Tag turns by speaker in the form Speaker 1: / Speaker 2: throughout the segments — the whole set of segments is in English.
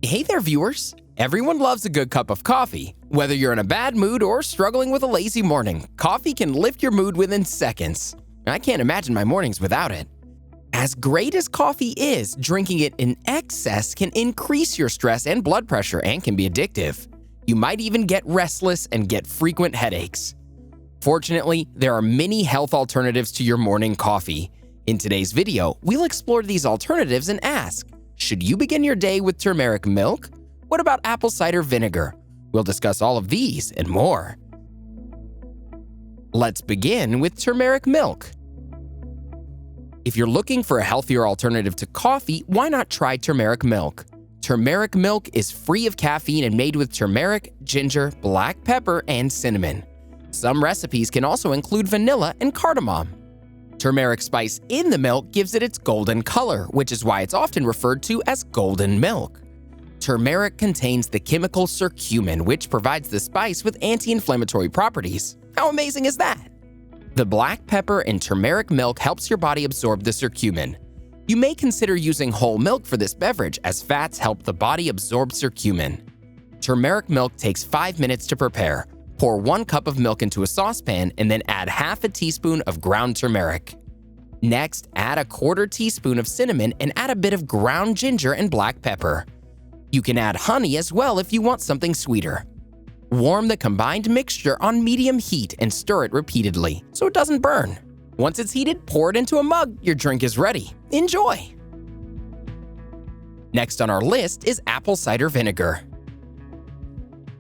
Speaker 1: Hey there, viewers! Everyone loves a good cup of coffee. Whether you're in a bad mood or struggling with a lazy morning, coffee can lift your mood within seconds. I can't imagine my mornings without it. As great as coffee is, drinking it in excess can increase your stress and blood pressure and can be addictive. You might even get restless and get frequent headaches. Fortunately, there are many health alternatives to your morning coffee. In today's video, we'll explore these alternatives and ask, should you begin your day with turmeric milk? What about apple cider vinegar? We'll discuss all of these and more. Let's begin with turmeric milk. If you're looking for a healthier alternative to coffee, why not try turmeric milk? Turmeric milk is free of caffeine and made with turmeric, ginger, black pepper, and cinnamon. Some recipes can also include vanilla and cardamom. Turmeric spice in the milk gives it its golden color, which is why it's often referred to as golden milk. Turmeric contains the chemical curcumin, which provides the spice with anti-inflammatory properties. How amazing is that? The black pepper in turmeric milk helps your body absorb the curcumin. You may consider using whole milk for this beverage, as fats help the body absorb curcumin. Turmeric milk takes 5 minutes to prepare. Pour 1 cup of milk into a saucepan and then add half a teaspoon of ground turmeric. Next, add a 1/4 teaspoon of cinnamon and add a bit of ground ginger and black pepper. You can add honey as well if you want something sweeter. Warm the combined mixture on medium heat and stir it repeatedly so it doesn't burn. Once it's heated, pour it into a mug. Your drink is ready. Enjoy! Next on our list is apple cider vinegar.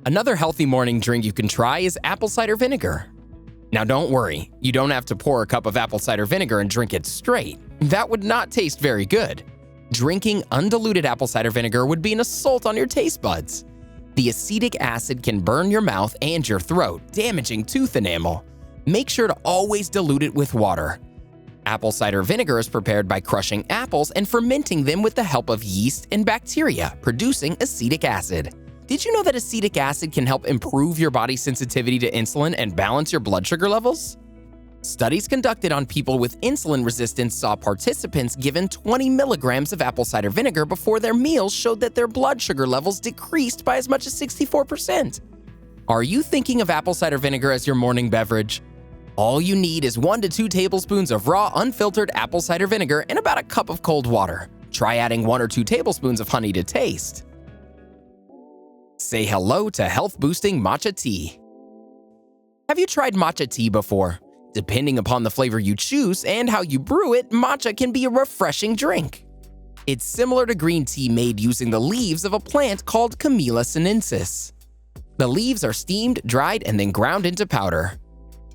Speaker 1: Another healthy morning drink you can try is apple cider vinegar. Now don't worry, you don't have to pour a cup of apple cider vinegar and drink it straight. That would not taste very good. Drinking undiluted apple cider vinegar would be an assault on your taste buds. The acetic acid can burn your mouth and your throat, damaging tooth enamel. Make sure to always dilute it with water. Apple cider vinegar is prepared by crushing apples and fermenting them with the help of yeast and bacteria, producing acetic acid. Did you know that acetic acid can help improve your body's sensitivity to insulin and balance your blood sugar levels? Studies conducted on people with insulin resistance saw participants given 20 milligrams of apple cider vinegar before their meals showed that their blood sugar levels decreased by as much as 64%. Are you thinking of apple cider vinegar as your morning beverage? All you need is 1 to 2 tablespoons of raw, unfiltered apple cider vinegar and about a cup of cold water. Try adding 1 or 2 tablespoons of honey to taste. Say hello to health-boosting matcha tea. Have you tried matcha tea before? Depending upon the flavor you choose and how you brew it, matcha can be a refreshing drink. It's similar to green tea made using the leaves of a plant called Camellia sinensis. The leaves are steamed, dried, and then ground into powder.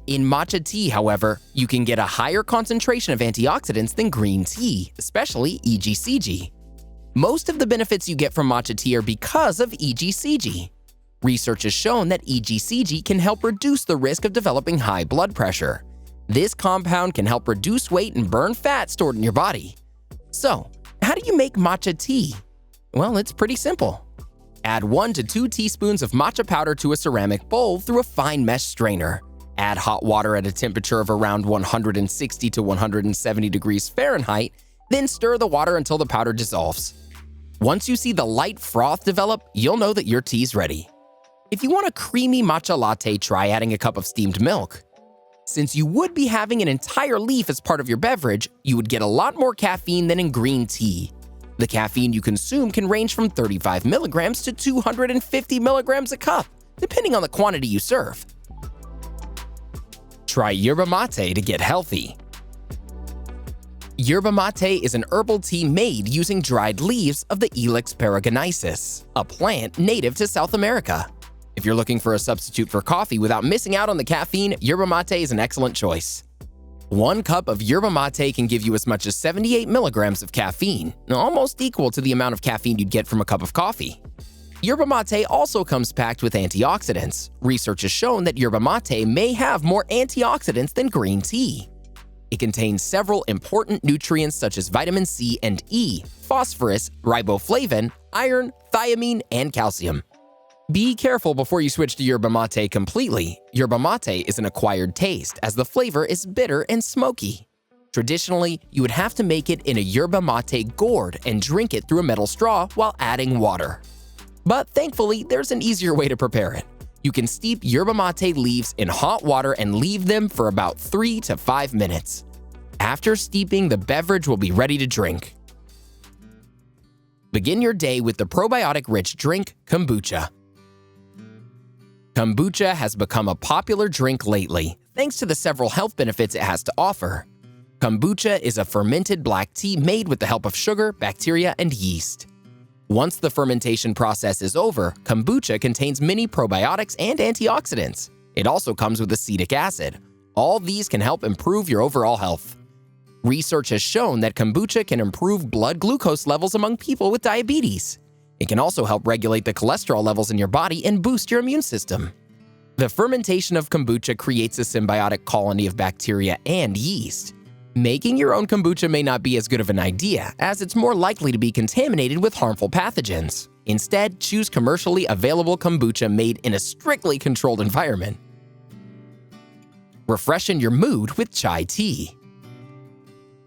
Speaker 1: In matcha tea, however, you can get a higher concentration of antioxidants than green tea, especially EGCG. Most of the benefits you get from matcha tea are because of EGCG. Research has shown that EGCG can help reduce the risk of developing high blood pressure. This compound can help reduce weight and burn fat stored in your body. So, how do you make matcha tea? Well, it's pretty simple. Add 1 to 2 teaspoons of matcha powder to a ceramic bowl through a fine mesh strainer. Add hot water at a temperature of around 160 to 170 degrees Fahrenheit, then stir the water until the powder dissolves. Once you see the light froth develop, you'll know that your tea's ready. If you want a creamy matcha latte, try adding a cup of steamed milk. Since you would be having an entire leaf as part of your beverage, you would get a lot more caffeine than in green tea. The caffeine you consume can range from 35 milligrams to 250 milligrams a cup, depending on the quantity you serve. Try yerba mate to get healthy. Yerba mate is an herbal tea made using dried leaves of the Ilex peregrinaceus, a plant native to South America. If you're looking for a substitute for coffee without missing out on the caffeine, yerba mate is an excellent choice. 1 cup of yerba mate can give you as much as 78 milligrams of caffeine, almost equal to the amount of caffeine you'd get from a cup of coffee. Yerba mate also comes packed with antioxidants. Research has shown that yerba mate may have more antioxidants than green tea. It contains several important nutrients such as vitamin C and E, phosphorus, riboflavin, iron, thiamine, and calcium. Be careful before you switch to yerba mate completely. Yerba mate is an acquired taste, as the flavor is bitter and smoky. Traditionally, you would have to make it in a yerba mate gourd and drink it through a metal straw while adding water. But thankfully, there's an easier way to prepare it. You can steep yerba mate leaves in hot water and leave them for about 3 to 5 minutes. After steeping, the beverage will be ready to drink. Begin your day with the probiotic-rich drink, Kombucha. Kombucha has become a popular drink lately, thanks to the several health benefits it has to offer. Kombucha is a fermented black tea made with the help of sugar, bacteria, and yeast. Once the fermentation process is over, kombucha contains many probiotics and antioxidants. It also comes with acetic acid. All these can help improve your overall health. Research has shown that kombucha can improve blood glucose levels among people with diabetes. It can also help regulate the cholesterol levels in your body and boost your immune system. The fermentation of kombucha creates a symbiotic colony of bacteria and yeast. Making your own kombucha may not be as good of an idea, as it's more likely to be contaminated with harmful pathogens. Instead, choose commercially available kombucha made in a strictly controlled environment. Refreshen your mood with chai tea.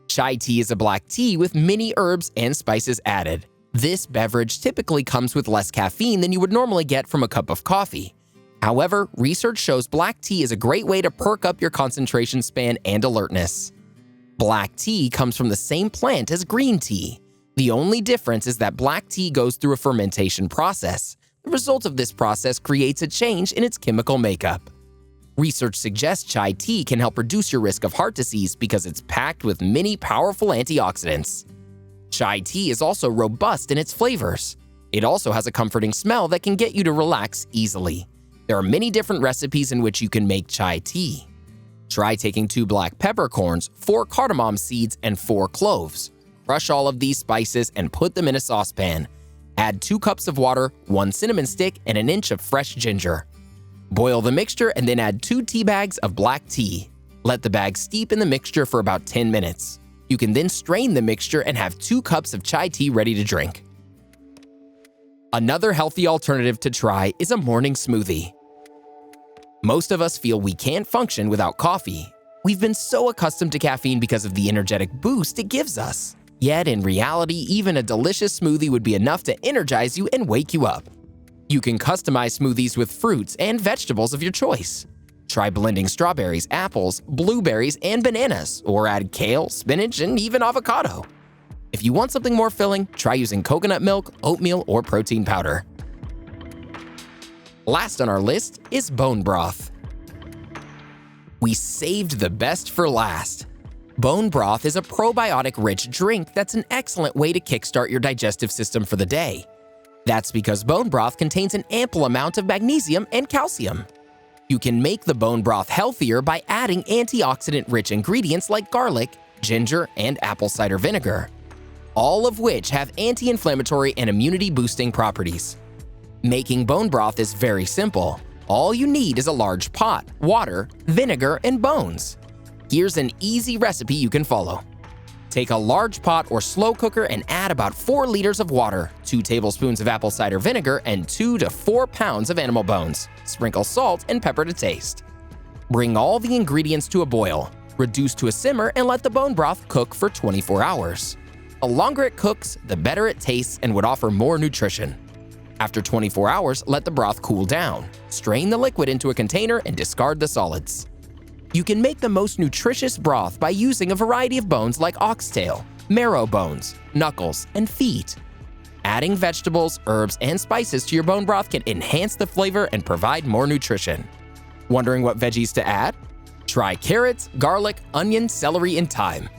Speaker 1: Chai tea is a black tea with many herbs and spices added. This beverage typically comes with less caffeine than you would normally get from a cup of coffee. However, research shows black tea is a great way to perk up your concentration span and alertness. Black tea comes from the same plant as green tea. The only difference is that black tea goes through a fermentation process. The result of this process creates a change in its chemical makeup. Research suggests chai tea can help reduce your risk of heart disease because it's packed with many powerful antioxidants. Chai tea is also robust in its flavors. It also has a comforting smell that can get you to relax easily. There are many different recipes in which you can make chai tea. Try taking 2 black peppercorns, 4 cardamom seeds, and 4 cloves. Crush all of these spices and put them in a saucepan. Add 2 cups of water, 1 cinnamon stick, and an inch of fresh ginger. Boil the mixture and then add 2 tea bags of black tea. Let the bag steep in the mixture for about 10 minutes. You can then strain the mixture and have 2 cups of chai tea ready to drink. Another healthy alternative to try is a morning smoothie. Most of us feel we can't function without coffee. We've been so accustomed to caffeine because of the energetic boost it gives us. Yet in reality, even a delicious smoothie would be enough to energize you and wake you up. You can customize smoothies with fruits and vegetables of your choice. Try blending strawberries, apples, blueberries, and bananas, or add kale, spinach, and even avocado. If you want something more filling, try using coconut milk, oatmeal, or protein powder. Last on our list is bone broth. We saved the best for last. Bone broth is a probiotic-rich drink that's an excellent way to kickstart your digestive system for the day. That's because bone broth contains an ample amount of magnesium and calcium. You can make the bone broth healthier by adding antioxidant-rich ingredients like garlic, ginger, and apple cider vinegar, all of which have anti-inflammatory and immunity-boosting properties. Making bone broth is very simple. All you need is a large pot, water, vinegar, and bones. Here's an easy recipe you can follow. Take a large pot or slow cooker and add about 4 liters of water, 2 tablespoons of apple cider vinegar, and 2 to 4 pounds of animal bones. Sprinkle salt and pepper to taste. Bring all the ingredients to a boil. Reduce to a simmer and let the bone broth cook for 24 hours. The longer it cooks, the better it tastes and would offer more nutrition. After 24 hours, let the broth cool down. Strain the liquid into a container and discard the solids. You can make the most nutritious broth by using a variety of bones like oxtail, marrow bones, knuckles, and feet. Adding vegetables, herbs, and spices to your bone broth can enhance the flavor and provide more nutrition. Wondering what veggies to add? Try carrots, garlic, onion, celery, and thyme.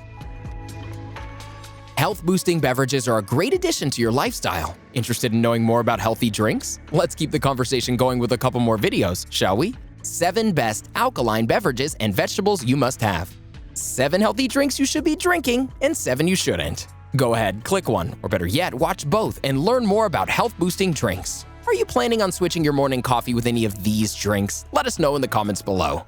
Speaker 1: Health-boosting beverages are a great addition to your lifestyle. Interested in knowing more about healthy drinks? Let's keep the conversation going with a couple more videos, shall we? 7 best alkaline beverages and vegetables you must have. 7 healthy drinks you should be drinking, and 7 you shouldn't. Go ahead, click one, or better yet, watch both and learn more about health-boosting drinks. Are you planning on switching your morning coffee with any of these drinks? Let us know in the comments below.